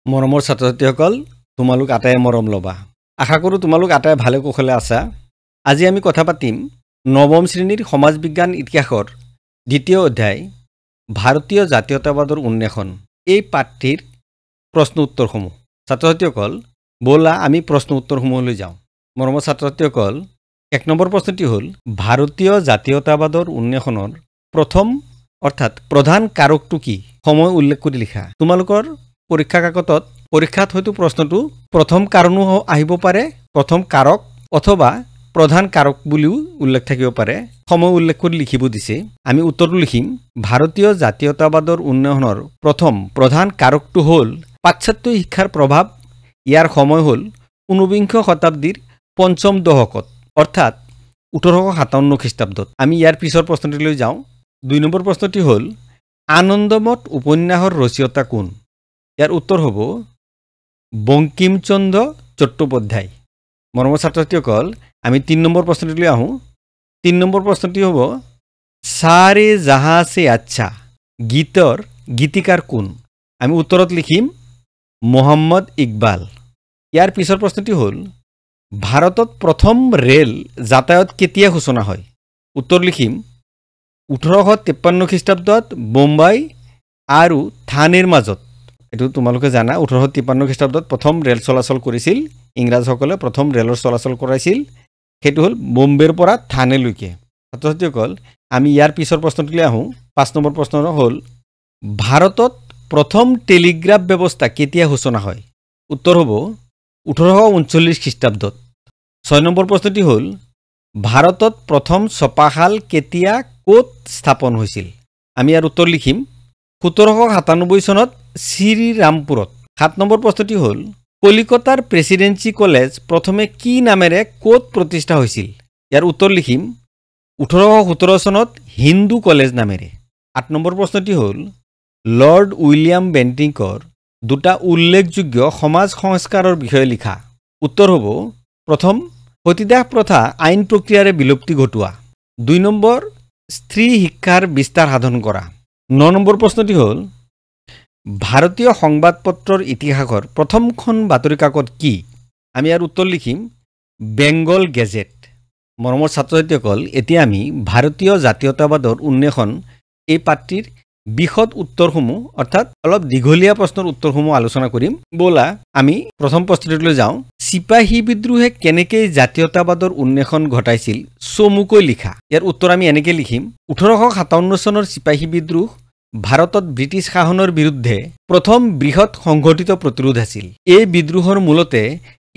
মৰমৰ ছাত্ৰ-ছাত্ৰীসকল তোমালোক আটায়ে মৰম লবা আশা কৰোঁ তোমালোক আটায়ে ভালে কুশলে আছা আজি আমি কথা পাতিম নৱম শ্ৰেণীৰ সমাজ বিজ্ঞান ইতিহাসৰ দ্বিতীয় অধ্যায় ভাৰতীয় জাতীয়তাবাদৰ উন্মেষণ এই পাঠটিৰ প্ৰশ্ন উত্তৰসমূহ ছাত্ৰ-ছাত্ৰীসকল বলা আমি প্ৰশ্ন উত্তৰসমূহলৈ যাওঁ মৰমৰ ছাত্ৰ-ছাত্ৰীসকল 1 নম্বৰ প্ৰশ্নটি হ'ল ভাৰতীয় জাতীয়তাবাদৰ উন্মেষণৰ প্ৰথম অৰ্থাৎ প্ৰধান কাৰকটো কি সময় উল্লেখ কৰি লিখা তোমালোকৰ পৰীক্ষা কাকতত পৰীক্ষাত হয়তো প্ৰশ্নটো প্ৰথম কাৰণো আহিব পাৰে প্ৰথম কাৰক অথবা প্ৰধান কাৰক বুলিও উল্লেখ থাকিব পাৰে সময় উল্লেখ কৰি লিখিব দিছে আমি উত্তৰটো লিখিম ভাৰতীয় জাতীয়তাবাদৰ উন্নয়নৰ প্ৰথম প্ৰধান কাৰকটো হ'ল পাশ্চাত্য শিক্ষাৰ প্ৰভাৱ ইয়াৰ সময় হ'ল 19 শতাব্দীৰ পঞ্চম দশকত অৰ্থাৎ 1857 খ্ৰীষ্টাব্দত আমি ইয়াৰ পিছৰ প্ৰশ্নটিলৈ যাওঁ 2 নম্বৰ প্ৰশ্নটি হ'ল আনন্দমঠ উপন্যাসৰ ৰচয়িতা কোন ইয়াৰ উত্তৰ হ'ব বঙ্কিমচন্দ্ৰ চট্টোপাধ্যায় মৰমৰ ছাত্ৰ-ছাত্ৰীসকল আমি 3 নম্বৰ প্ৰশ্নটিলৈ আহোঁ 3 নম্বৰ প্ৰশ্নটি হ'ব সাৰে জাহাঁ সে আচ্ছা গীতৰ গীতিকাৰ কোন আমি উত্তৰত লিখিম মোহাম্মদ ইকবাল ইয়াৰ পিছৰ প্ৰশ্নটি হ'ল ভাৰতত প্ৰথম ৰেল যাতায়াত কেতিয়া সূচনা হয় উত্তৰ লিখিম 1853 খ্ৰীষ্টাব্দত বোম্বাই আৰু থানেৰ মাজত এটো তোমালোকে জানা 1853 খ্ৰীষ্টাব্দত প্ৰথম ৰেল চলাচল কৰিছিল ইংৰাজসকলে প্ৰথম ৰেলৰ চলাচল কৰাইছিল হেতু হ'ল বোম্বেৰ পৰা থানেলৈকে ছাত্ৰ-ছাত্ৰীসকল আমি ইয়াৰ পিছৰ প্ৰশ্নটিলৈ আহোঁ 5 নম্বৰ প্ৰশ্ন হ'ল ভাৰতত প্ৰথম টেলিগ্ৰাফ ব্যৱস্থা কেতিয়া সূচনা হয় উত্তৰ হ'ব 1839 খ্ৰীষ্টাব্দত 6 নম্বৰ প্ৰশ্নটি হ'ল ভাৰতত প্ৰথম ছপাশাল কেতিয়া ক'ত স্থাপন হৈছিল আমি ইয়াৰ উত্তৰ লিখিম 1797 চনত শ্ৰীৰামপুৰত 7 নম্বৰ প্ৰশ্নটি হ'ল কলিকতাৰ প্ৰেসিডেন্সি কলেজ প্ৰথমে কি নামেৰে ক'ত প্ৰতিষ্ঠা হৈছিল ইয়াৰ উত্তৰ লিখিম 1817 চনত হিন্দু কলেজ নামেৰে 8 নম্বৰ প্ৰশ্নটি হ'ল লৰ্ড উইলিয়াম বেন্টিংকৰ দুটা উল্লেখযোগ্য সমাজ সংস্কাৰৰ বিষয়ে লিখা উত্তৰ হ'ব প্ৰথম সতীদাহ প্ৰথা আইন প্ৰক্ৰিয়াৰে বিলুপ্তি ঘটোৱা 2 নম্বৰ স্ত্ৰী শিক্ষাৰ বিস্তাৰ সাধন কৰা 9 নম্বৰ প্ৰশ্নটি হ'ল ভাৰতীয় সংবাদপত্ৰৰ ইতিহাসৰ প্ৰথমখন বাতৰি কাকত কি আমি ইয়াৰ উত্তৰ লিখিম বেংগল গেজেট মৰমৰ ছাত্ৰ-ছাত্ৰীসকল এতিয়া আমি ভাৰতীয় জাতীয়তাবাদৰ উন্মেষণ এই পাঠটিৰ বিশদ উত্তৰসমূহ অৰ্থাৎ অলপ দীঘলীয়া প্ৰশ্নৰ উত্তৰসমূহ আলোচনা কৰিম বলা আমি প্ৰথম প্ৰশ্নটিলৈ যাওঁ সিপাহী বিদ্ৰোহে কেনেকৈ জাতীয়তাবাদৰ উন্মেষণ ঘটাইছিল চমুকৈ লিখা ইয়াৰ উত্তৰ আমি এনেকৈ লিখিম 1857 চনৰ সিপাহী বিদ্ৰোহ ভাৰতত ব্ৰিটিছ শাসনৰ বিৰুদ্ধে প্ৰথম বৃহৎ সংগঠিত প্ৰতিৰোধ আছিল এই বিদ্ৰোহৰ মূলতে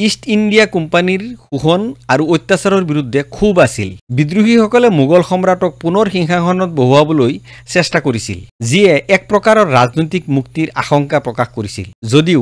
ইষ্ট ইণ্ডিয়া কোম্পানীৰ শোষণ আৰু অত্যাচাৰৰ বিৰুদ্ধে ক্ষোভ আছিল বিদ্ৰোহীসকলে মোগল সম্ৰাটক পুনৰ সিংহাসনত বহুৱাবলৈ চেষ্টা কৰিছিল যিয়ে এক প্ৰকাৰৰ ৰাজনৈতিক মুক্তিৰ আশংকা প্ৰকাশ কৰিছিল যদিও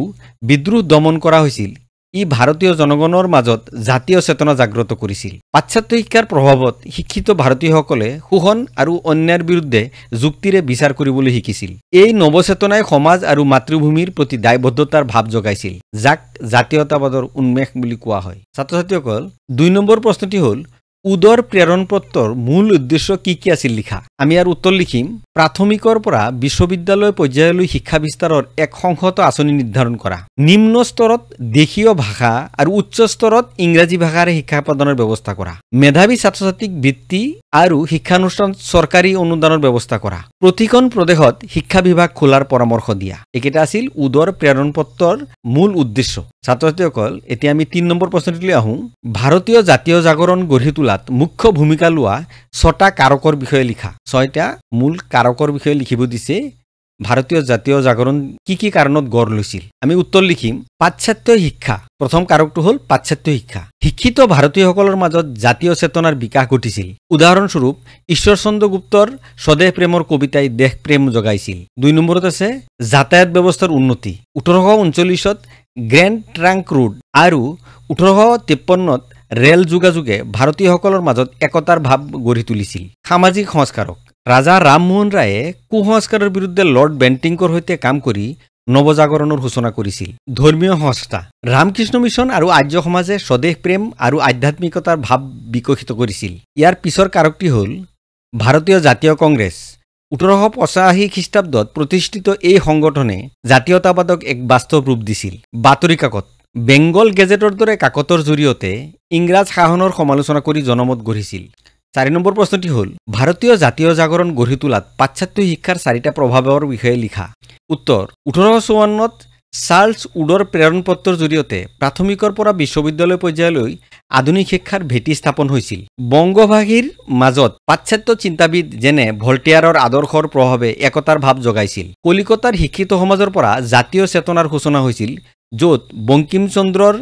বিদ্ৰোহ দমন কৰা হৈছিল ই ভাৰতীয় জনগণৰ মাজত জাতীয় চেতনা জাগ্ৰত কৰিছিল পাশ্চাত্য শিক্ষাৰ প্ৰভাৱত শিক্ষিত ভাৰতীয়সকলে শোষণ আৰু অন্যায়ৰ বিৰুদ্ধে যুক্তিৰে বিচাৰ কৰিবলৈ শিকিছিল এই নৱচেতনাই সমাজ আৰু মাতৃভূমিৰ প্ৰতি দায়বদ্ধতাৰ ভাৱ জগাইছিল যাক জাতীয়তাবাদৰ উন্মেষ বুলি কোৱা হয় ছাত্ৰ-ছাত্ৰীসকল 2 নম্বৰ প্ৰশ্নটি হ'ল উদৰ প্ৰেৰণ পত্ৰৰ মূল উদ্দেশ্য কি আছিল লিখা আমি ইয়াৰ উত্তৰ লিখিম প্ৰাথমিকৰ পৰা বিশ্ববিদ্যালয় পৰ্যায়লৈ শিক্ষা বিস্তাৰৰ এক সংহত আঁচনি নিৰ্ধাৰণ কৰা নিম্ন স্তৰত দেশীয় ভাষা আৰু উচ্চ স্তৰত ইংৰাজী ভাষাৰে শিক্ষা প্ৰদানৰ ব্যৱস্থা কৰা মেধাৱী ছাত্ৰ-ছাত্ৰীক বৃত্তি আৰু শিক্ষানুষ্ঠান চৰকাৰী অনুদানৰ ব্যৱস্থা কৰা প্ৰতিখন প্ৰদেশত শিক্ষা বিভাগ খোলাৰ পৰামৰ্শ দিয়া একেটা আছিল উদৰ প্ৰেৰণ পত্ৰৰ মূল উদ্দেশ্য ছাত্ৰ-ছাত্ৰীসকল এতিয়া আমি 3 নম্বৰ প্ৰশ্নটিলৈ আহোঁ ভাৰতীয় জাতীয় জাগৰণ গঢ়ি তোলাত মুখ্য ভূমিকা লোৱা 6টা কাৰকৰ বিষয়ে লিখা 6টা মূল কাৰকৰ বিষয়ে লিখিব দিছে ভাৰতীয় জাতীয় জাগৰণ কি কাৰণত গঢ় লৈছিল আমি উত্তৰ লিখিম পাশ্চাত্য শিক্ষা প্ৰথম কাৰকটো হ'ল পাশ্চাত্য শিক্ষা শিক্ষিত ভাৰতীয়সকলৰ মাজত জাতীয় চেতনাৰ বিকাশ ঘটিছিল উদাহৰণস্বৰূপ ঈশ্বৰচন্দ্ৰ গুপ্তৰ স্বদেশ প্ৰেমৰ কবিতাই দেশ প্ৰেম জগাইছিল 2 নম্বৰত আছে যাতায়াত ব্যৱস্থাৰ উন্নতি 1839ত গ্ৰেণ্ড ট্ৰাংক ৰোড আৰু 1853ত ৰেল যোগাযোগে ভাৰতীয়সকলৰ মাজত একতাৰ ভাৱ গঢ়ি তুলিছিল সামাজিক সংস্কাৰক ৰাজা ৰামমোহন ৰায়ে কুসংস্কাৰৰ বিৰুদ্ধে লৰ্ড বেন্টিংকৰ সৈতে কাম কৰি নৱজাগৰণৰ সূচনা কৰিছিল ধৰ্মীয় সংস্থা ৰামকৃষ্ণ মিছন আৰু আৰ্য সমাজে স্বদেশ প্ৰেম আৰু আধ্যাত্মিকতাৰ ভাৱ বিকশিত কৰিছিল ইয়াৰ পিছৰ কাৰকটি হ'ল ভাৰতীয় জাতীয় কংগ্ৰেছ 1885 খ্ৰীষ্টাব্দত প্ৰতিষ্ঠিত এই সংগঠনে জাতীয়তাবাদক এক বাস্তৱ ৰূপ দিছিল। বাতৰি কাকত বেংগল গেজেটৰ দৰে কাকতৰ জৰিয়তে ইংৰাজ শাসনৰ সমালোচনা কৰি জনমত গঢ়িছিল। 4 নম্বৰ প্ৰশ্নটি হ'ল ভাৰতীয় জাতীয় জাগৰণ গঢ়ি তোলাত পাশ্চাত্য শিক্ষাৰ 4টা প্ৰভাৱৰ বিষয়ে লিখা। উত্তৰ 1854ত চাৰ্লছ উডৰ প্ৰেৰণ পত্ৰৰ জৰিয়তে প্ৰাথমিকৰ পৰা বিশ্ববিদ্যালয় পৰ্যায়লৈ আধুনিক শিক্ষাৰ ভেটি স্থাপন হৈছিল। বংগভাষীৰ মাজত পাশ্চাত্য চিন্তাবিদ যেনে ভল্টেয়াৰৰ আদৰ্শৰ প্ৰভাৱে একতাৰ ভাৱ জগাইছিল। কলিকতাৰ শিক্ষিত সমাজৰ পৰা জাতীয় চেতনাৰ সূচনা হৈছিল, য'ত বংকিমচন্দ্ৰৰ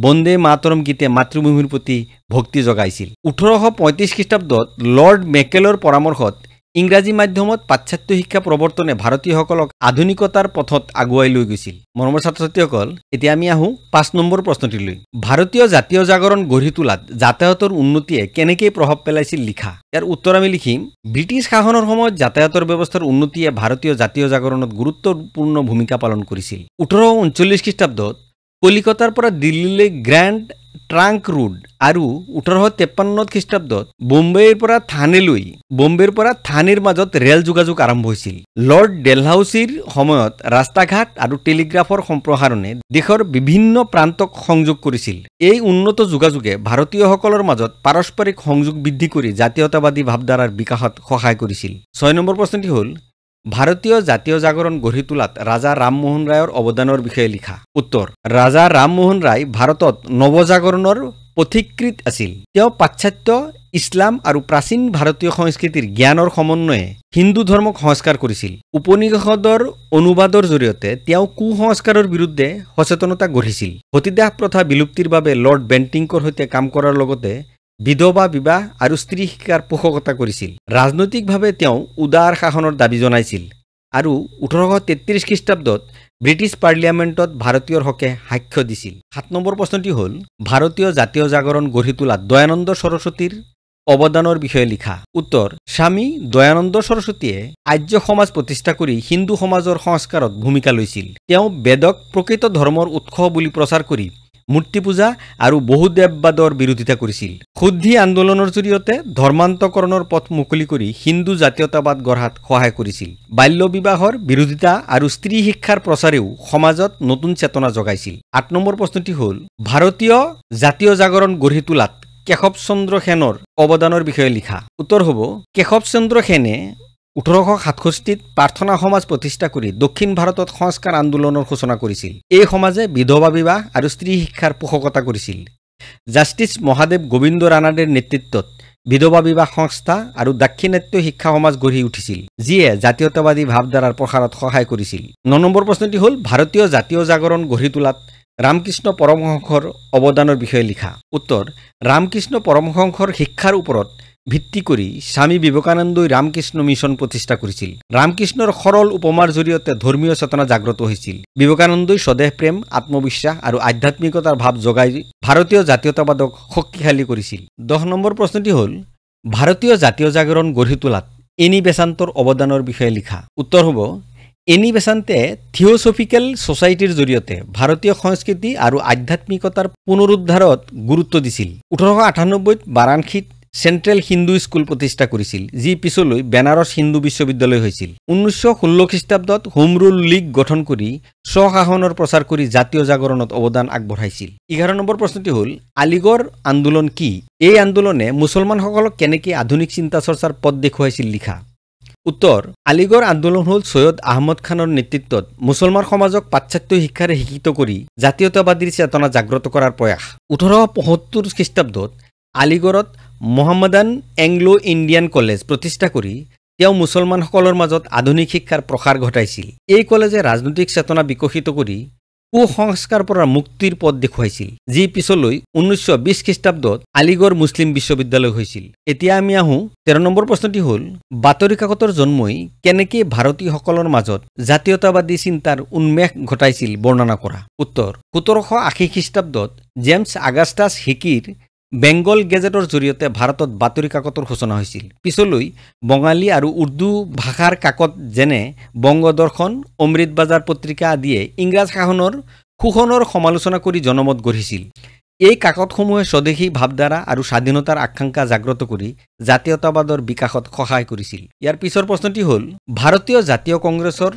বন্দে মাতৰম গীতে মাতৃভূমিৰ প্ৰতি ভক্তি জগাইছিল। 1835 খ্ৰীষ্টাব্দত লৰ্ড মেকেলৰ পৰামৰ্শত ইংৰাজী মাধ্যমত পাশ্চাত্য শিক্ষা প্ৰৱৰ্তনে ভাৰতীয়সকলক আধুনিকতাৰ পথত আগুৱাই লৈ গৈছিল। মৰমৰ ছাত্ৰ ছাত্ৰীসকল, এতিয়া আমি আহোঁ 5 নম্বৰ প্ৰশ্নটিলৈ। ভাৰতীয় জাতীয় জাগৰণ গঢ়ি তোলাত যাতায়াতৰ উন্নতিয়ে কেনেকৈ প্ৰভাৱ পেলাইছিল লিখা। ইয়াৰ উত্তৰ আমি লিখিম ব্ৰিটিছ শাসনৰ সময়ত যাতায়াতৰ ব্যৱস্থাৰ উন্নতিয়ে ভাৰতীয় জাতীয় জাগৰণত গুৰুত্বপূৰ্ণ ভূমিকা পালন কৰিছিল। 1839 খ্ৰীষ্টাব্দত কলিকতাৰ পৰা দিল্লীলৈ গ্ৰেণ্ড ট্ৰাংক ৰোড আৰু 1853 খ্ৰীষ্টাব্দত বোম্বেৰ পৰা থানেৰ মাজত ৰেল যোগাযোগ আৰম্ভ হৈছিল। লৰ্ড ডেলহাউছিৰ সময়ত ৰাস্তা ঘাট আৰু টেলিগ্ৰাফৰ সম্প্ৰসাৰণে দেশৰ বিভিন্ন প্ৰান্তক সংযোগ কৰিছিল। এই উন্নত যোগাযোগে ভাৰতীয়সকলৰ মাজত পাৰস্পৰিক সংযোগ বৃদ্ধি কৰি জাতীয়তাবাদী ভাৱধাৰাৰ বিকাশত সহায় কৰিছিল। 6 নম্বৰ প্ৰশ্নটি হ'ল ভাৰতীয় জাতীয় জাগৰণ গঢ়ি তোলাত ৰাজা ৰামমোহন ৰায়ৰ অৱদানৰ বিষয়ে লিখা। উত্তৰ ৰাজা ৰামমোহন ৰায় ভাৰতত নৱজাগৰণৰ পথিকৃৎ আছিল। তেওঁ পাশ্চাত্য, ইছলাম আৰু প্ৰাচীন ভাৰতীয় সংস্কৃতিৰ জ্ঞানৰ সমন্বয়ে হিন্দু ধৰ্মক সংস্কাৰ কৰিছিল। উপনিষদৰ অনুবাদৰ জৰিয়তে তেওঁ কুসংস্কাৰৰ বিৰুদ্ধে সচেতনতা গঢ়িছিল। সতীদাহ প্ৰথা বিলুপ্তিৰ বাবে লৰ্ড বেণ্টিংকৰ সৈতে কাম কৰাৰ লগতে বিধৱা বিবাহ আৰু স্ত্ৰী শিক্ষাৰ পোষকতা কৰিছিল। ৰাজনৈতিকভাৱে তেওঁ উদাৰ শাসনৰ দাবী জনাইছিল আৰু 1833 খ্ৰীষ্টাব্দত ব্ৰিটিছ পাৰ্লিয়ামেণ্টত ভাৰতীয়ৰ হকে সাক্ষ্য দিছিল। 7 নম্বৰ প্ৰশ্নটি হ'ল ভাৰতীয় জাতীয় জাগৰণ গঢ়ি তোলাত দয়ানন্দ সৰস্বতীৰ অৱদানৰ বিষয়ে লিখা। উত্তৰ স্বামী দয়ানন্দ সৰস্বতীয়ে আৰ্য সমাজ প্ৰতিষ্ঠা কৰি হিন্দু সমাজৰ সংস্কাৰত ভূমিকা লৈছিল। তেওঁ বেদক প্ৰকৃত ধৰ্মৰ উৎস বুলি প্ৰচাৰ কৰি মূৰ্তি পূজা আৰু বহুদেৱবাদৰ বিৰোধিতা কৰিছিল। শুদ্ধি আন্দোলনৰ জৰিয়তে ধৰ্মান্তকৰণৰ পথ মুকলি কৰি হিন্দু জাতীয়তাবাদ গঢ়াত সহায় কৰিছিল। বাল্য বিবাহৰ বিৰোধিতা আৰু স্ত্ৰী শিক্ষাৰ প্ৰচাৰেও সমাজত নতুন চেতনা জগাইছিল। 8 নম্বৰ প্ৰশ্নটি হ'ল ভাৰতীয় জাতীয় জাগৰণ গঢ়ি তোলাত কেশৱ চন্দ্ৰ সেনৰ অৱদানৰ বিষয়ে লিখা। উত্তৰ হ'ব কেশৱ চন্দ্ৰ সেনে 1867ত প্ৰাৰ্থনা সমাজ প্ৰতিষ্ঠা কৰি দক্ষিণ ভাৰতত সংস্কাৰ আন্দোলনৰ সূচনা কৰিছিল। এই সমাজে বিধৱা বিবাহ আৰু স্ত্ৰী শিক্ষাৰ পোষকতা কৰিছিল। জাষ্টিছ মহাদেৱ গোবিন্দ ৰানাডেৰ নেতৃত্বত বিধৱা বিবাহ সংস্থা আৰু দাক্ষিণাত্য শিক্ষা সমাজ গঢ়ি উঠিছিল, যিয়ে জাতীয়তাবাদী ভাৱধাৰাৰ প্ৰসাৰত সহায় কৰিছিল। 9 নম্বৰ প্ৰশ্নটি হ'ল ভাৰতীয় জাতীয় জাগৰণ গঢ়ি তোলাত ৰামকৃষ্ণ পৰমহংসৰ অৱদানৰ বিষয়ে লিখা। উত্তৰ ৰামকৃষ্ণ পৰমহংসৰ শিক্ষাৰ ওপৰত ভিত্তি কৰি স্বামী বিবেকানন্দই ৰামকৃষ্ণ মিছন প্ৰতিষ্ঠা কৰিছিল। ৰামকৃষ্ণৰ সৰল উপমাৰ জৰিয়তে ধৰ্মীয় চেতনা জাগ্ৰত হৈছিল। বিবেকানন্দই স্বদেশ প্ৰেম, আত্মবিশ্বাস আৰু আধ্যাত্মিকতাৰ ভাৱ জগাই ভাৰতীয় জাতীয়তাবাদক শক্তিশালী কৰিছিল। 10 নম্বৰ প্ৰশ্নটি হ'ল ভাৰতীয় জাতীয় জাগৰণ গঢ়ি তোলাত এনি বেচান্তৰ অৱদানৰ বিষয়ে লিখা। উত্তৰ হ'ব এনি বেচান্তে থিঅ'ছফিকেল ছ'চাইটিৰ জৰিয়তে ভাৰতীয় সংস্কৃতি আৰু আধ্যাত্মিকতাৰ পুনৰুদ্ধাৰত গুৰুত্ব দিছিল। 1898ত বাৰাণসীত চেণ্ট্ৰেল হিন্দু স্কুল প্ৰতিষ্ঠা কৰিছিল, যি পিছলৈ বেনাৰস হিন্দু বিশ্ববিদ্যালয় হৈছিল। 1916 খ্ৰীষ্টাব্দত হোম ৰুল লীগ গঠন কৰি স্বশাসনৰ প্ৰচাৰ কৰি জাতীয় জাগৰণত অৱদান আগবঢ়াইছিল। 11 নম্বৰ প্ৰশ্নটি হ'ল আলিগড় আন্দোলন কি? এই আন্দোলনে মুছলমানসকলক কেনেকৈ আধুনিক চিন্তা চৰ্চাৰ পথ দেখুৱাইছিল লিখা। উত্তৰ আলিগড় আন্দোলন হ'ল সৈয়দ আহমদ খানৰ নেতৃত্বত মুছলমান সমাজক পাশ্চাত্য শিক্ষাৰে শিক্ষিত কৰি জাতীয়তাবাদীৰ চেতনা জাগ্ৰত কৰাৰ প্ৰয়াস। 1875 খ্ৰীষ্টাব্দত আলিগড়ত মোহাম্মদান এংলো ইণ্ডিয়ান কলেজ প্ৰতিষ্ঠা কৰি তেওঁ মুছলমানসকলৰ মাজত আধুনিক শিক্ষাৰ প্ৰসাৰ ঘটাইছিল। এই কলেজে ৰাজনৈতিক চেতনা বিকশিত কৰি কুসংস্কাৰৰ পৰা মুক্তিৰ পথ দেখুৱাইছিল, যি পিছলৈ 1920 খ্ৰীষ্টাব্দত আলিগড় মুছলিম বিশ্ববিদ্যালয় হৈছিল। এতিয়া আমি আহোঁ 13 নম্বৰ প্ৰশ্নটি হ'ল বাতৰি কাকতৰ জন্মই কেনেকৈ ভাৰতীয়সকলৰ মাজত জাতীয়তাবাদী চিন্তাৰ উন্মেষ ঘটাইছিল বৰ্ণনা কৰা। উত্তৰ 1780 খ্ৰীষ্টাব্দত জেমছ আগাষ্টাছ হিকিৰ বেংগল গেজেটৰ জৰিয়তে ভাৰতত বাতৰি কাকতৰ সূচনা হৈছিল। পিছলৈ বঙালী আৰু উৰ্দু ভাষাৰ কাকত যেনে বংগদৰ্শন, অমৃত বাজাৰ পত্ৰিকা আদিয়ে ইংৰাজ শাসনৰ শোষণৰ সমালোচনা কৰি জনমত গঢ়িছিল। এই কাকতসমূহে স্বদেশী ভাৱধাৰা আৰু স্বাধীনতাৰ আকাংক্ষা জাগ্ৰত কৰি জাতীয়তাবাদৰ বিকাশত সহায় কৰিছিল। ইয়াৰ পিছৰ প্ৰশ্নটি হ'ল ভাৰতীয় জাতীয় কংগ্ৰেছৰ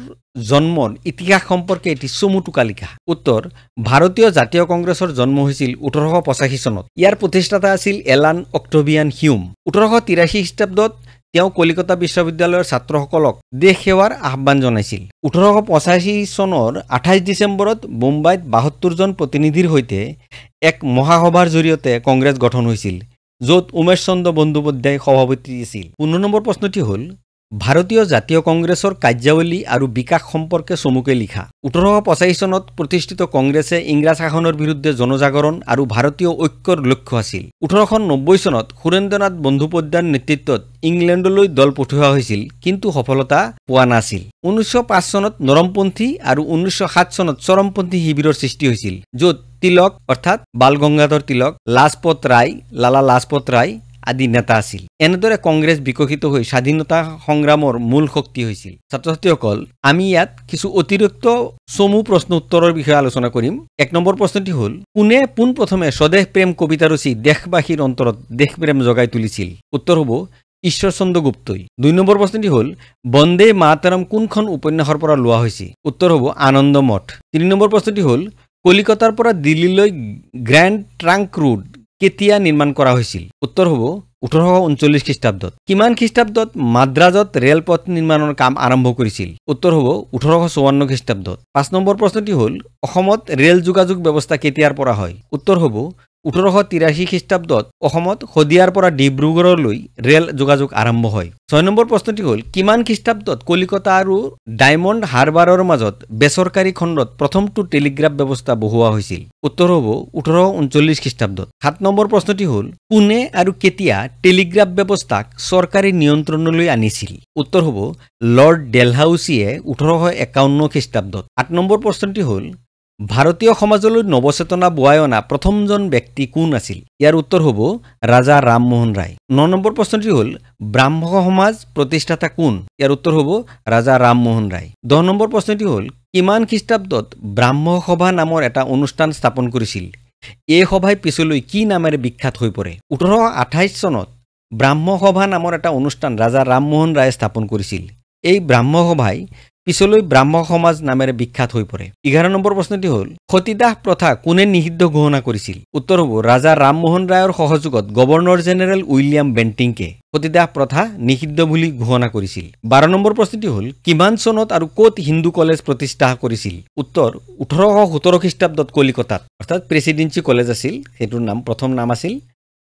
জন্মৰ ইতিহাস সম্পৰ্কে এটি চমু টোকা লিখা। উত্তৰ ভাৰতীয় জাতীয় কংগ্ৰেছৰ জন্ম হৈছিল 1885 চনত। ইয়াৰ প্ৰতিষ্ঠাতা আছিল এলান অক্টেভিয়ান হিউম। 1883 খ্ৰীষ্টাব্দত তেওঁ কলিকতা বিশ্ববিদ্যালয়ৰ ছাত্ৰসকলক দেশ সেৱাৰ আহ্বান জনাইছিল। 1885 চনৰ 28 ডিচেম্বৰত মুম্বাইত 72 জন প্ৰতিনিধিৰ সৈতে এক মহাসভাৰ জৰিয়তে কংগ্ৰেছ গঠন হৈছিল, য'ত উমেশ চন্দ্ৰ বন্দ্যোপাধ্যায় সভাপতি আছিল। 15 নম্বৰ প্ৰশ্নটি হ'ল ভাৰতীয় জাতীয় কংগ্ৰেছৰ কাৰ্যাৱলী আৰু বিকাশ সম্পৰ্কে চমুকে লিখা। 1885 চনত প্ৰতিষ্ঠিত কংগ্ৰেছে ইংৰাজ শাসনৰ বিৰুদ্ধে জনজাগৰণ আৰু ভাৰতীয় ঐক্যৰ লক্ষ্য আছিল। 1890 চনত সুৰেন্দ্ৰনাথ বন্দ্যোপাধ্যায়ৰ নেতৃত্বত ইংলেণ্ডলৈ দল পঠিওৱা হৈছিল, কিন্তু সফলতা পোৱা নাছিল। 1905 চনত নৰমপন্থী আৰু 1907 চনত চৰমপন্থী শিবিৰৰ সৃষ্টি হৈছিল, য'ত তিলক অৰ্থাৎ বাল গংগাধৰ তিলক, লাজপত ৰায়, লালা লাজপত ৰায় আদি নেতা আছিল। এনেদৰে কংগ্ৰেছ বিকশিত হৈ স্বাধীনতা সংগ্ৰামৰ মূল শক্তি হৈছিল। ছাত্ৰ ছাত্ৰীসকল, আমি ইয়াত কিছু অতিৰিক্ত চমু প্ৰশ্ন উত্তৰৰ বিষয়ে আলোচনা কৰিম। 1 নম্বৰ প্ৰশ্নটি হ'ল কোনে পোনপ্ৰথমে স্বদেশ প্ৰেম কবিতা ৰচি দেশবাসীৰ অন্তৰত দেশপ্ৰেম জগাই তুলিছিল? উত্তৰ হ'ব ঈশ্বৰচন্দ্ৰ গুপ্তই। 2 নম্বৰ প্ৰশ্নটি হ'ল বন্দে মাতৰম কোনখন উপন্যাসৰ পৰা লোৱা হৈছে? উত্তৰ হ'ব আনন্দ মঠ। 3 নম্বৰ প্ৰশ্নটি হ'ল কলিকতাৰ পৰা দিল্লীলৈ গ্ৰেণ্ড ট্ৰাংক ৰোড কেতিয়া নিৰ্মাণ কৰা হৈছিল? উত্তৰ হ'ব 1839 খ্ৰীষ্টাব্দত। কিমান খ্ৰীষ্টাব্দত মাদ্ৰাজত ৰেলপথ নিৰ্মাণৰ কাম আৰম্ভ কৰিছিল? উত্তৰ হ'ব 1854 খ্ৰীষ্টাব্দত। 5 নম্বৰ প্ৰশ্নটি হ'ল অসমত ৰেল যোগাযোগ ব্যৱস্থা কেতিয়াৰ পৰা হয়? উত্তৰ হ'ব 1883 খ্ৰীষ্টাব্দত অসমত শদিয়াৰ পৰা ডিব্ৰুগড়লৈ ৰেল যোগাযোগ আৰম্ভ হয়। 6 নম্বৰ প্ৰশ্নটি হ'ল কিমান খ্ৰীষ্টাব্দত কলিকতা আৰু ডায়মণ্ড হাৰবাৰৰ মাজত বেচৰকাৰী খণ্ডত প্ৰথমটো টেলিগ্ৰাফ ব্যৱস্থা বহুওৱা হৈছিল? উত্তৰ হ'ব 1839 খ্ৰীষ্টাব্দত। 7 নম্বৰ প্ৰশ্নটি হ'ল কোনে আৰু কেতিয়া টেলিগ্ৰাফ ব্যৱস্থাক চৰকাৰী নিয়ন্ত্ৰণলৈ আনিছিল? উত্তৰ হ'ব লৰ্ড ডেলহাউছিয়ে 1851 খ্ৰীষ্টাব্দত। 8 নম্বৰ প্ৰশ্নটি হ'ল ভাৰতীয় সমাজলৈ নৱচেতনা বোৱাই অনা প্ৰথমজন ব্যক্তি কোন আছিল? ইয়াৰ উত্তৰ হ'ব ৰাজা ৰামমোহন ৰায়। 9 নম্বৰ প্ৰশ্নটি হ'ল ব্ৰাহ্ম সমাজ প্ৰতিষ্ঠাতা কোন? ইয়াৰ উত্তৰ হ'ব ৰাজা ৰামমোহন ৰায়। 10 নম্বৰ প্ৰশ্নটি হ'ল কিমান খ্ৰীষ্টাব্দত ব্ৰাহ্ম সভা নামৰ এটা অনুষ্ঠান স্থাপন কৰিছিল? এই সভাই পিছলৈ কি নামেৰে বিখ্যাত হৈ পৰে? 1828 চনত ব্ৰাহ্ম সভা নামৰ এটা অনুষ্ঠান ৰাজা ৰামমোহন ৰায়ে স্থাপন কৰিছিল। এই ব্ৰাহ্ম সভাই পিছলৈ ব্ৰাহ্ম সমাজ নামেৰে বিখ্যাত হৈ পৰে। 11 নম্বৰ প্ৰশ্নটি হ'ল সতীদাহ প্ৰথা কোনে নিষিদ্ধ ঘোষণা কৰিছিল? উত্তৰ হ'ব ৰাজা ৰামমোহন ৰায়ৰ সহযোগত গভৰ্ণৰ জেনেৰেল উইলিয়াম বেণ্টিংকে সতীদাহ প্ৰথা নিষিদ্ধ বুলি ঘোষণা কৰিছিল। 12 নম্বৰ প্ৰশ্নটি হ'ল কিমান চনত আৰু ক'ত হিন্দু কলেজ প্ৰতিষ্ঠা কৰিছিল? উত্তৰ 1817 খ্ৰীষ্টাব্দত কলিকতাত, অৰ্থাৎ প্ৰেচিডেন্সি কলেজ আছিল, সেইটোৰ নাম প্ৰথম নাম আছিল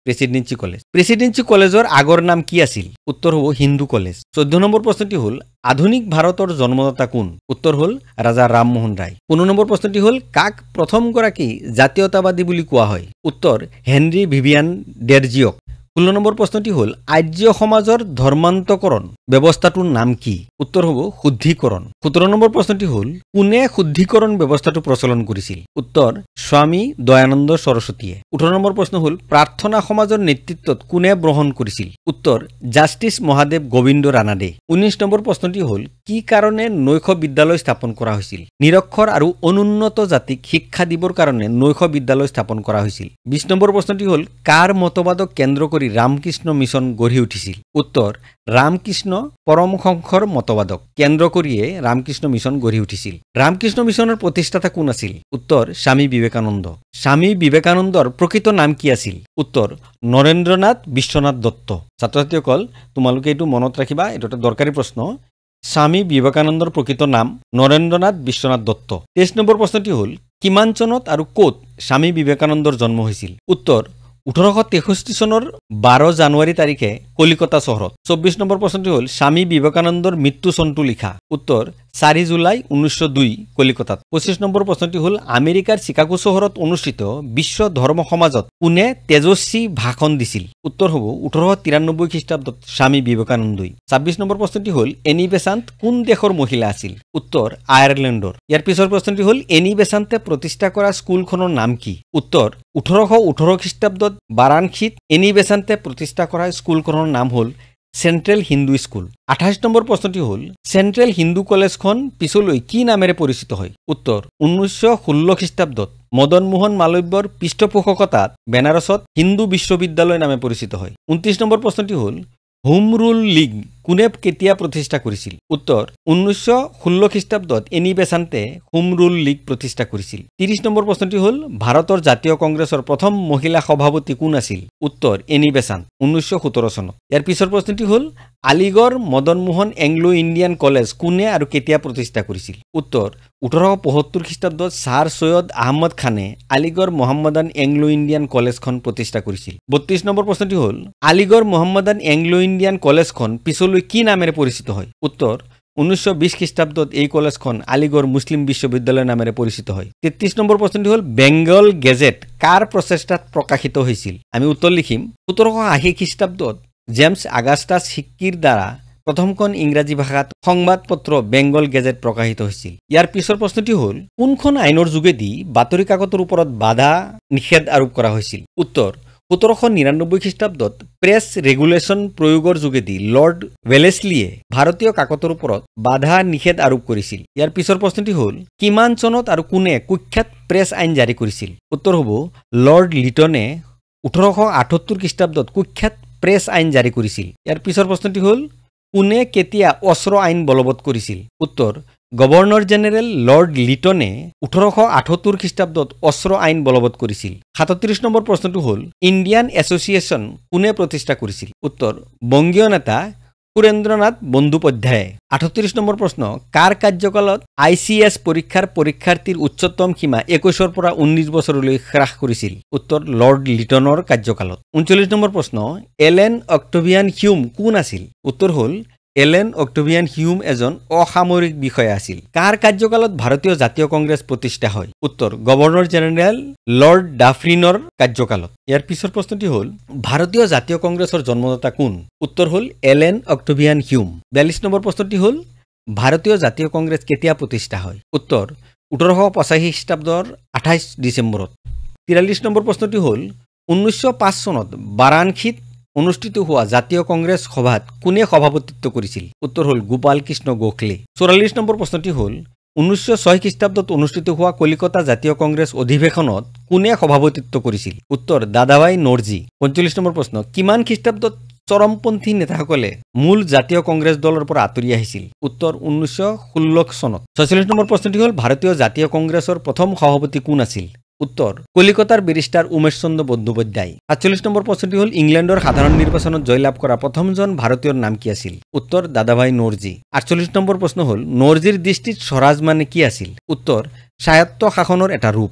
প্ৰেচিডেন্সি কলেজ। প্ৰেচিডেন্সি কলেজৰ আগৰ নাম কি আছিল? উত্তৰ হ'ব হিন্দু কলেজ। 14 নম্বৰ প্ৰশ্নটি হ'ল আধুনিক ভাৰতৰ জন্মদাতা কোন? উত্তৰ হ'ল ৰাজা ৰামমোহন ৰায়। 15 নম্বৰ প্ৰশ্নটি হ'ল কাক প্ৰথমগৰাকী জাতীয়তাবাদী বুলি কোৱা হয়? উত্তৰ হেনৰী ভিভিয়ান ডেৰজিয়ক। 16 নম্বৰ প্ৰশ্নটি হ'ল আৰ্য সমাজৰ ধৰ্মান্তকৰণ ব্যৱস্থাটোৰ নাম কি? উত্তৰ হ'ব শুদ্ধিকৰণ। 17 নম্বৰ প্ৰশ্নটি হ'ল কোনে শুদ্ধিকৰণ ব্যৱস্থাটো প্ৰচলন কৰিছিল? উত্তৰ স্বামী দয়ানন্দ সৰস্বতীয়ে। 18 নম্বৰ প্ৰশ্ন হ'ল প্ৰাৰ্থনা সমাজৰ নেতৃত্বত কোনে গ্ৰহণ কৰিছিল? উত্তৰ জাষ্টিছ মহাদেৱ গোবিন্দ ৰানাডে। 19 নম্বৰ প্ৰশ্নটি হ'ল কি কাৰণে নৈশ বিদ্যালয় স্থাপন কৰা হৈছিল? নিৰক্ষৰ আৰু অনুন্নত জাতিক শিক্ষা দিবৰ কাৰণে নৈশ বিদ্যালয় স্থাপন কৰা হৈছিল। 20 নম্বৰ প্ৰশ্নটি হ'ল কাৰ মতবাদক কেন্দ্ৰ কৰি ৰামকৃষ্ণ মিছন গঢ়ি উঠিছিল? উত্তৰ ৰামকৃষ্ণ পৰমহংসৰ মতবাদক কেন্দ্ৰ কৰিয়ে ৰামকৃষ্ণ মিছন গঢ়ি উঠিছিল। ৰামকৃষ্ণ মিছনৰ প্ৰতিষ্ঠাতা কোন আছিল? উত্তৰ স্বামী বিবেকানন্দ। স্বামী বিবেকানন্দৰ প্ৰকৃত নাম কি আছিল? উত্তৰ নৰেন্দ্ৰনাথ বিশ্বনাথ দত্ত। ছাত্ৰ ছাত্ৰীসকল, তোমালোকে এইটো মনত ৰাখিবা, এইটো এটা দৰকাৰী প্ৰশ্ন। স্বামী বিবেকানন্দৰ প্ৰকৃত নাম নৰেন্দ্ৰনাথ বিশ্বনাথ দত্ত। 23 নম্বৰ প্ৰশ্নটি হ'ল কিমান চনত আৰু ক'ত স্বামী বিবেকানন্দৰ জন্ম হৈছিল? উত্তৰ 1863 চনৰ 12 জানুৱাৰী তাৰিখে কলিকতা চহৰত। 24 নম্বৰ প্ৰশ্নটি হ'ল স্বামী বিবেকানন্দৰ মৃত্যু চনটো লিখা। উত্তৰ 4 জুলাই 1902 কলিকতাত। 25 নম্বৰ প্ৰশ্নটি হ'ল আমেৰিকাৰ চিকাগো চহৰত অনুষ্ঠিত বিশ্ব ধৰ্ম সমাজত কোনে তেজস্বী ভাষণ দিছিল? উত্তৰ হ'ব 1893 খ্ৰীষ্টাব্দত স্বামী বিবেকানন্দই। 26 নম্বৰ প্ৰশ্নটি হ'ল এনি বেচাণ্ট কোন দেশৰ মহিলা আছিল? উত্তৰ আয়াৰলেণ্ডৰ। ইয়াৰ পিছৰ প্ৰশ্নটি হ'ল এনি বেচাণ্টে প্ৰতিষ্ঠা কৰা স্কুলখনৰ নাম কি? উত্তৰ 1818 খ্ৰীষ্টাব্দত বাৰাণসীত এনি বেচাণ্টে প্ৰতিষ্ঠা কৰা স্কুলখনৰ নাম হ'ল চেণ্ট্ৰেল হিন্দু স্কুল। 28 নম্বৰ প্ৰশ্নটি হ'ল চেণ্ট্ৰেল হিন্দু কলেজখন পিছলৈ কি নামেৰে পৰিচিত হয়? উত্তৰ 1916 খ্ৰীষ্টাব্দত মদন মোহন মালব্যৰ পৃষ্ঠপোষকতাত বেনাৰসত হিন্দু বিশ্ববিদ্যালয় নামে পৰিচিত হয় 29 নম্বৰ প্ৰশ্নটি হ'ল হোম ৰুল লীগ কোনে কেতিয়া প্ৰতিষ্ঠা কৰিছিল উত্তৰ 1916 খ্ৰীষ্টাব্দত এনি বেসান্তে হোম ৰুল লীগ প্ৰতিষ্ঠা কৰিছিল 30 নম্বৰ প্ৰশ্নটি হ'ল ভাৰতৰ জাতীয় কংগ্ৰেছৰ প্ৰথম মহিলা সভাপতি কোন আছিল উত্তৰ এনি বেসান্ত 1917 চনত ইয়াৰ পিছৰ প্ৰশ্নটি হ'ল Aligarh Madan Mohan Anglo Indian college কোনে আৰু কেতিয়া প্ৰতিষ্ঠা কৰিছিল উত্তৰ 1875 খ্ৰীষ্টাব্দত ছাৰ সৈয়দ আহমদ খানে আলিগড় মোহাম্মদান এংলো ইণ্ডিয়ান কলেজখন প্ৰতিষ্ঠা কৰিছিল 32 নম্বৰ প্ৰশ্নটি হ'ল আলিগড় মোহাম্মদান এংলো ইণ্ডিয়ান কলেজখন পিছলৈ কি নামেৰে পৰিচিত হয় উত্তৰ 1920 খ্ৰীষ্টাব্দত এই কলেজখন আলিগড় মুছলিম বিশ্ববিদ্যালয় নামেৰে পৰিচিত হয় 33 নম্বৰ প্ৰশ্নটি হ'ল বেংগল গেজেট কাৰ প্ৰচেষ্টাত প্ৰকাশিত হৈছিল আমি উত্তৰ লিখিম 1780 খ্ৰীষ্টাব্দত জেমছ আগাস্টাছ হিক্কিৰ দ্বাৰা প্ৰথমখন ইংৰাজী ভাষাত সংবাদপত্ৰ বেংগল গেজেট প্ৰকাশিত হৈছিল ইয়াৰ পিছৰ প্ৰশ্নটি হ'ল কোনখন আইনৰ যোগেদি বাতৰি কাকতৰ ওপৰত বাধা নিষেধ আৰোপ কৰা হৈছিল উত্তৰ 1799 খ্ৰীষ্টাব্দত প্ৰেছ ৰেগুলেশ্যন প্ৰয়োগৰ যোগেদি লৰ্ড ৱেলেছলিয়ে ভাৰতীয় কাকতৰ ওপৰত বাধা নিষেধ আৰোপ কৰিছিল ইয়াৰ পিছৰ প্ৰশ্নটি হ'ল কিমান চনত আৰু কোনে কুখ্যাত প্ৰেছ আইন জাৰি কৰিছিল উত্তৰ হ'ব লৰ্ড লিটনে 1878 খ্ৰীষ্টাব্দত কুখ্যাত প্ৰেছ আইন জাৰি কৰিছিল ইয়াৰ পিছৰ প্ৰশ্নটি হ'ল কোনে কেতিয়া অস্ত্ৰ আইন বলবৎ কৰিছিল উত্তৰ গভৰ্ণৰ জেনেৰেল লৰ্ড লিটনে 1878 খ্ৰীষ্টাব্দত অস্ত্ৰ আইন বলবৎ কৰিছিল 37 নম্বৰ প্ৰশ্নটো হ'ল ইণ্ডিয়ান এছ'চিয়েশ্যন কোনে প্ৰতিষ্ঠা কৰিছিল উত্তৰ বংগীয় নেতা সুৰেন্দ্ৰনাথ বন্দ্যোপাধ্যায়ে 38 নম্বৰ প্ৰশ্ন কাৰ কাৰ্যকালত ICS পৰীক্ষাৰ পৰীক্ষাৰ্থীৰ উচ্চতম সীমা 21ৰ পৰা 19 বছৰলৈ হ্ৰাস কৰিছিল উত্তৰ লৰ্ড লিটনৰ কাৰ্যকালত 39 নম্বৰ প্ৰশ্ন এলেন অক্টেভিয়ান হিউম কোন আছিল উত্তৰ হ'ল এলেন অক্টেভিয়ান হিউম এজন অসামৰিক বিষয়া আছিল কাৰ কাৰ্যকালত ভাৰতীয় জাতীয় কংগ্ৰেছ প্ৰতিষ্ঠা হয় উত্তৰ গভৰ্ণৰ জেনেৰেল লৰ্ড ডাফৰিনৰ কাৰ্যকালত ইয়াৰ পিছৰ প্ৰশ্নটি হ'ল ভাৰতীয় জাতীয় কংগ্ৰেছৰ জন্মদাতা কোন উত্তৰ হ'ল এলেন অক্টেভিয়ান হিউম 42 নম্বৰ প্ৰশ্নটি হ'ল ভাৰতীয় জাতীয় কংগ্ৰেছ কেতিয়া প্ৰতিষ্ঠা হয় উত্তৰ 1885 খ্ৰীষ্টাব্দৰ 28 ডিচেম্বৰত 43 নম্বৰ প্ৰশ্নটি হ'ল 1905 চনত বাৰাণসীত অনুষ্ঠিত হোৱা জাতীয় কংগ্ৰেছ সভাত কোনে সভাপতিত্ব কৰিছিল উত্তৰ হ'ল গোপাল কৃষ্ণ গোখলে 44 নম্বৰ প্ৰশ্নটি হ'ল 1906 খ্ৰীষ্টাব্দত অনুষ্ঠিত হোৱা কলিকতা জাতীয় কংগ্ৰেছ অধিৱেশনত কোনে সভাপতিত্ব কৰিছিল উত্তৰ দাদাভাই নৰজি 45 নম্বৰ প্ৰশ্ন কিমান খ্ৰীষ্টাব্দত চৰমপন্থী নেতাসকলে মূল জাতীয় কংগ্ৰেছ দলৰ পৰা আঁতৰি আহিছিল উত্তৰ 1916 চনত 46 নম্বৰ প্ৰশ্নটি হ'ল ভাৰতীয় জাতীয় কংগ্ৰেছৰ প্ৰথম সভাপতি কোন আছিল উত্তৰ কলিকতাৰ বেৰিষ্টাৰ উমেশ চন্দ্ৰ বন্দ্যোপাধ্যায় 47 নম্বৰ প্ৰশ্নটি হ'ল ইংলেণ্ডৰ সাধাৰণ নিৰ্বাচনত জয়লাভ কৰা প্ৰথমজন ভাৰতীয়ৰ নাম কি আছিল উত্তৰ দাদাভাই নৰজি 48 নম্বৰ প্ৰশ্ন হ'ল নৰজিৰ দৃষ্টিত স্বৰাজ মানে কি আছিল উত্তৰ স্বায়ত্ত শাসনৰ এটা ৰূপ